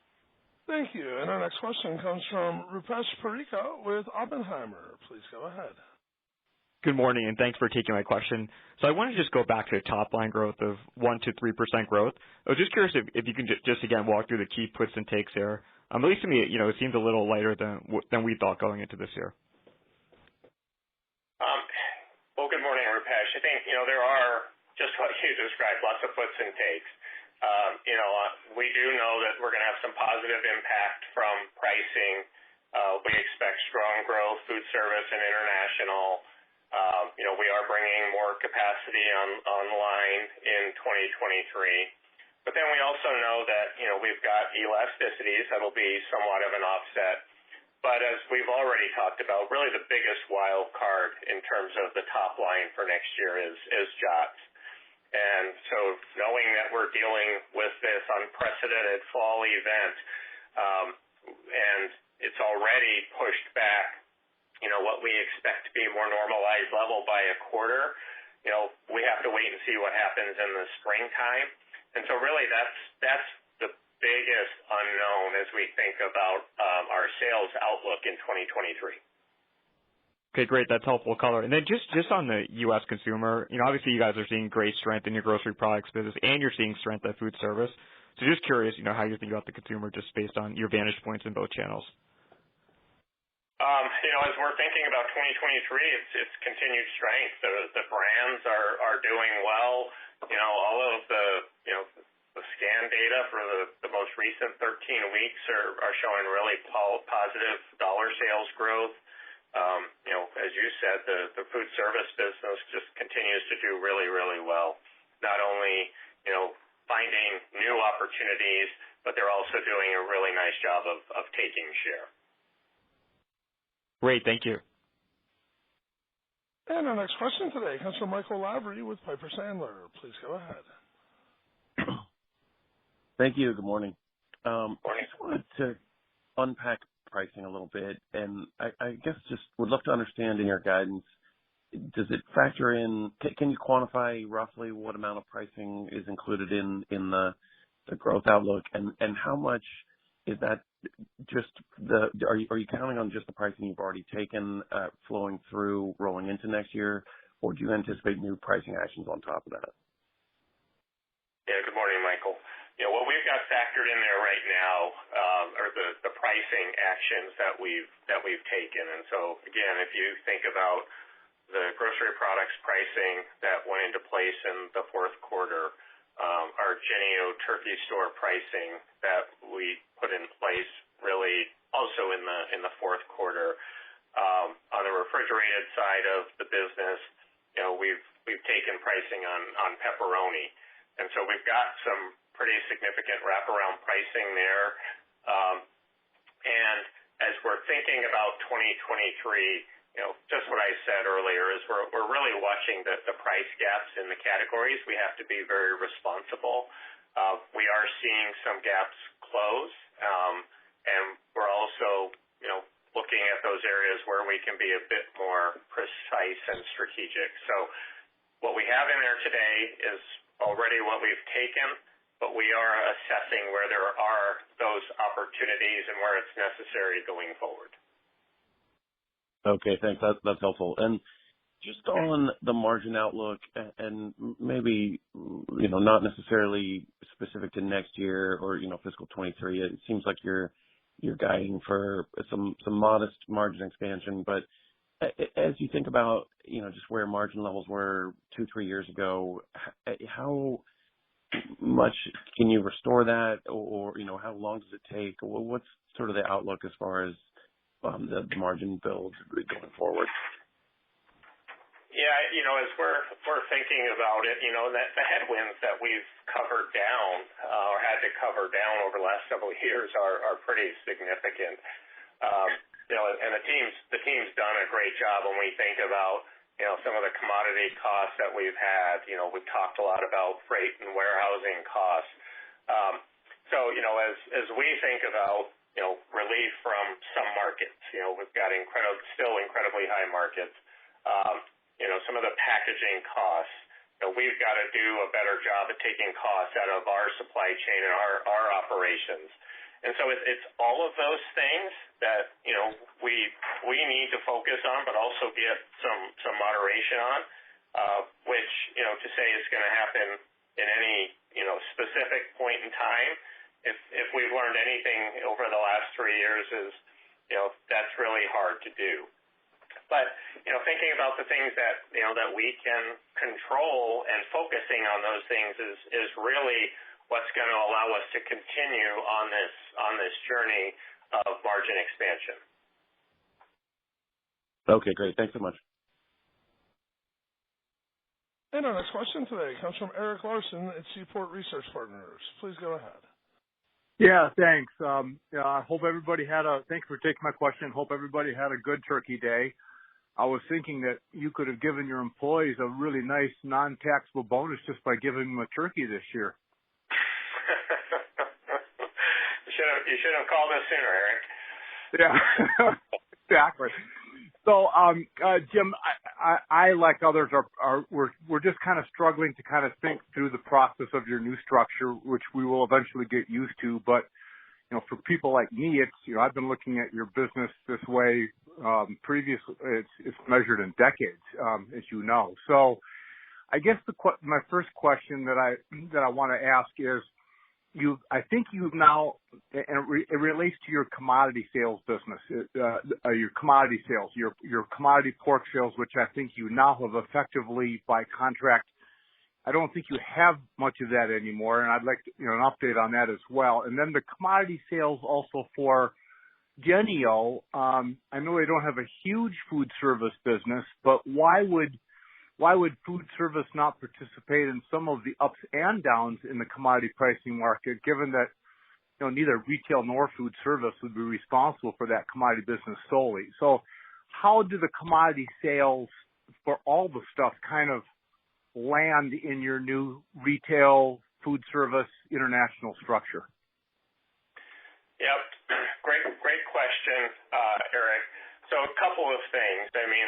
Thank you. And our next question comes from Rupesh Parikh with Oppenheimer. Please go ahead. Good morning, and thanks for taking my question. So I want to just go back to top-line growth of 1 to 3% growth. I was just curious if you can just again walk through the key puts and takes there. At least to me, it seems a little lighter than we thought going into this year. Well, good morning, Rupesh. I think there are, just what you described, lots of puts and takes. We do know that we're going to have some positive impact from pricing. We expect strong growth, food service and international. We are bringing more capacity online in 2023. But then we also know that, we've got elasticities that'll be somewhat of an offset. But as we've already talked about, really the biggest wild card in terms of the top line for next year is JOTS. And so knowing that we're dealing with this unprecedented fall event, and it's already pushed back what we expect to be a more normalized level by a quarter, we have to wait and see what happens in the springtime. And so really that's the biggest unknown as we think about our sales outlook in 2023. Okay, great. That's helpful color. And then just on the U.S. consumer, obviously you guys are seeing great strength in your grocery products business, and you're seeing strength at food service. So just curious, how you think about the consumer just based on your vantage points in both channels. As we're thinking about 2023, it's continued strength. The brands are doing well. All of the scan data for the most recent 13 weeks are showing really positive dollar sales growth. As you said, the food service business just continues to do really, really well. Not only, finding new opportunities, but they're also doing a really nice job of taking share. Great. Thank you. And our next question today comes from Michael Lavery with Piper Sandler. Please go ahead. Thank you. Good morning. Morning. I just wanted to unpack pricing a little bit, and I guess just would love to understand in your guidance, does it factor in, can you quantify roughly what amount of pricing is included in the growth outlook, and how much is that just are you counting on just the pricing you've already taken flowing through rolling into next year, or do you anticipate new pricing actions on top of that? Yeah, good morning, Michael. What we've got factored in there right now are the pricing actions that we've taken. And so again, if you think about the grocery products pricing that went into place in the fourth quarter, our Jennie-O turkey store pricing that we put in place really also in the fourth quarter. On the refrigerated side of the business, we've taken pricing on pepperoni, and so we've got some pretty significant wraparound pricing there. And as we're thinking about 2023, just what I said earlier is we're really watching the price gaps in the categories. We have to be very responsible. We are seeing some gaps close, and we're also, looking at those areas where we can be a bit more precise and strategic. So what we have in there today is already what we've taken, but we are assessing where there are those opportunities and where it's necessary going forward. Okay, thanks. That's helpful. And just on the margin outlook, and maybe, not necessarily specific to next year or, fiscal 23, it seems like you're guiding for some modest margin expansion. But as you think about, just where margin levels were 2-3 years ago, how much can you restore that, or how long does it take? What's sort of the outlook as far as the margin build going forward? Yeah, as we're thinking about it, that the headwinds that we've covered down or had to cover down over the last several years are pretty significant. And the team's done a great job when we think about some of the commodity costs that we've had. We've talked a lot about freight and warehousing costs. So as we think about relief from some markets, we've got still incredibly high markets. Some of the packaging costs, we've got to do a better job of taking costs out of our supply chain and our operations. And so it's all of those things that, we need to focus on, but also get some moderation on, which, to say it's going to happen in any, specific point in time. If we've learned anything over the last 3 years is, that's really hard to do. But, thinking about the things that, that we can control and focusing on those things is really what's going to allow us to continue on this journey of margin expansion. Okay, great. Thanks so much. And our next question today comes from Eric Larson at Seaport Research Partners. Please go ahead. Yeah, thanks. I hope everybody thanks for taking my question. Hope everybody had a good Turkey Day. I was thinking that you could have given your employees a really nice non-taxable bonus just by giving them a turkey this year. You should have called us sooner, Eric. Yeah, exactly. So, Jim, I like others we're just kind of struggling to kind of think through the process of your new structure, which we will eventually get used to. But for people like me, it's I've been looking at your business this way previously. It's measured in decades, as you know. So, I guess my first question that I want to ask is, I think you've now, and it relates to your commodity sales business, your commodity sales, your commodity pork sales, which I think you now have effectively by contract. I don't think you have much of that anymore, and I'd like an update on that as well. And then the commodity sales also for Jennie-O. I know they don't have a huge food service business, but why would food service not participate in some of the ups and downs in the commodity pricing market, given that neither retail nor food service would be responsible for that commodity business solely? So how do the commodity sales for all the stuff kind of land in your new retail food service international structure? Yep. Great question, Eric. So a couple of things. I mean,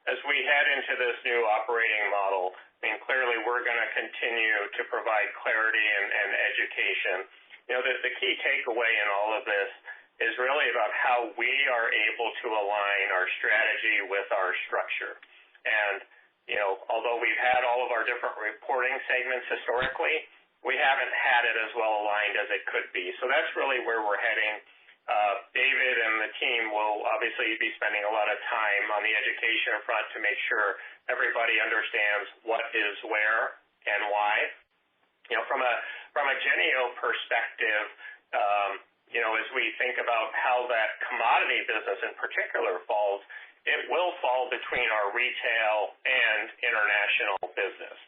as we head into this new operating model, clearly we're going to continue to provide clarity and education. The key takeaway in all of this is really about how we are able to align our strategy with our structure. And, although we've had all of our different reporting segments historically, we haven't had it as well aligned as it could be. So that's really where we're heading. David and the team will obviously be spending a lot of time on the education front to make sure everybody understands what is where and why. From a Jennie-O perspective, as we think about how that commodity business in particular falls, it will fall between our retail and international business.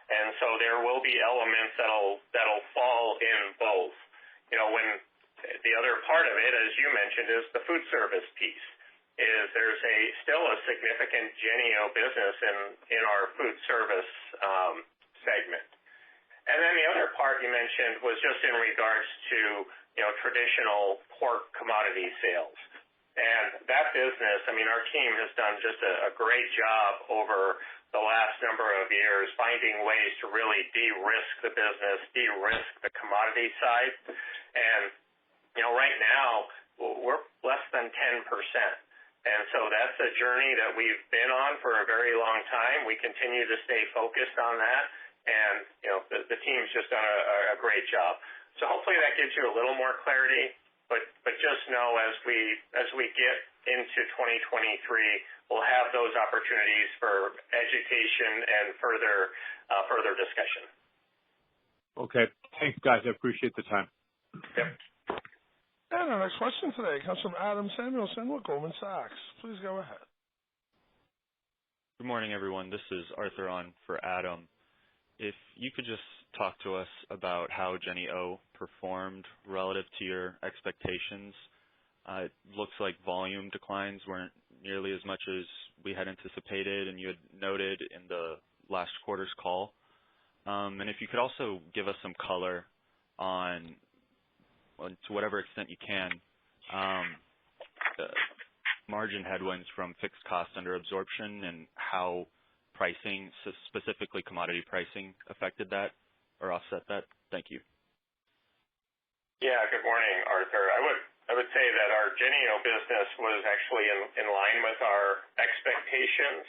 And so there will be elements that'll fall in both. When the other part of it, as you mentioned, is the food service piece. There's still a significant Jennie-O business in our food service segment. And then the other part you mentioned was just in regards to traditional pork commodity sales. And that business, our team has done just a great job over the last number of years finding ways to really de-risk the business, de-risk the commodity side. And, right now, we're less than 10%. And so that's a journey that we've been on for a very long time. We continue to stay focused on that. And, the team's just done a great job. So hopefully that gives you a little more clarity. But just know as we get into 2023, we'll have those opportunities for education and further discussion. Okay. Thanks, guys. I appreciate the time. Yep. And our next question today comes from Adam Samuelson with Goldman Sachs. Please go ahead. Good morning, everyone. This is Arthur on for Adam. If you could just talk to us about how Jennie-O performed relative to your expectations. It looks like volume declines weren't nearly as much as we had anticipated, and you had noted in the last quarter's call. And if you could also give us some color on to whatever extent you can, the margin headwinds from fixed cost under absorption and how pricing, specifically commodity pricing, affected that or offset that. Thank you. Yeah, good morning, Arthur. I would say that our Jennie-O business was actually in line with our expectations.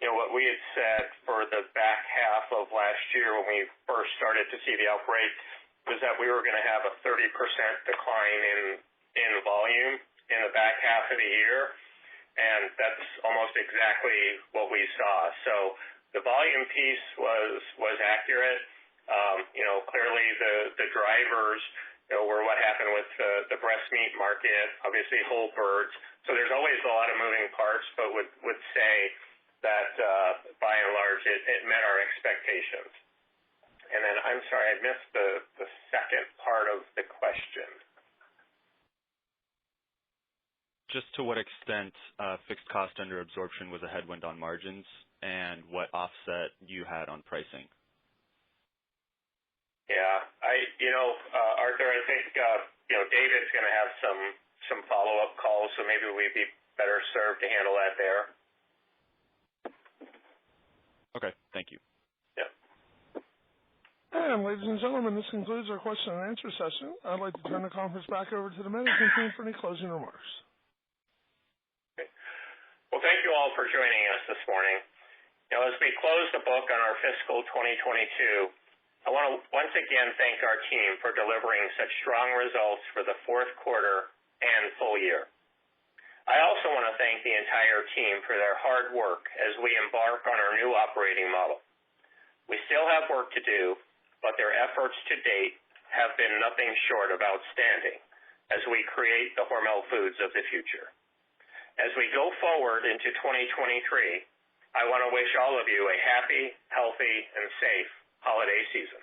What we had said for the back half of last year when we first started to see the outbreak was that we were going to have a 30% decline in volume in the back half of the year, and that's almost exactly what we saw. So the volume piece was accurate. Clearly the drivers were what happened with the breast meat market, obviously whole birds. So there's always a lot of moving parts, but would say that by and large it met our expectations. And then I'm sorry, I missed the second part of the question. Just to what extent fixed cost under absorption was a headwind on margins and what offset you had on pricing. Yeah, Arthur, I think David's going to have some follow-up calls, so maybe we'd be better served to handle that there. Okay, thank you. Yeah. And ladies and gentlemen, this concludes our question and answer session. I'd like to turn the conference back over to the management team for any closing remarks. Okay. Well, thank you all for joining us this morning. As we close the book on our fiscal 2022, I want to once again thank our team for delivering such strong results for the fourth quarter and full year. I also want to thank the entire team for their hard work as we embark on our new operating model. We still have work to do, but their efforts to date have been nothing short of outstanding as we create the Hormel Foods of the future. As we go forward into 2023, I want to wish all of you a happy, healthy, and safe holiday season.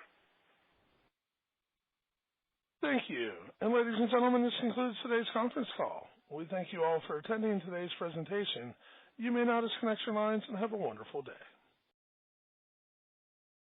Thank you. And ladies and gentlemen, this concludes today's conference call. We thank you all for attending today's presentation. You may now disconnect your lines and have a wonderful day.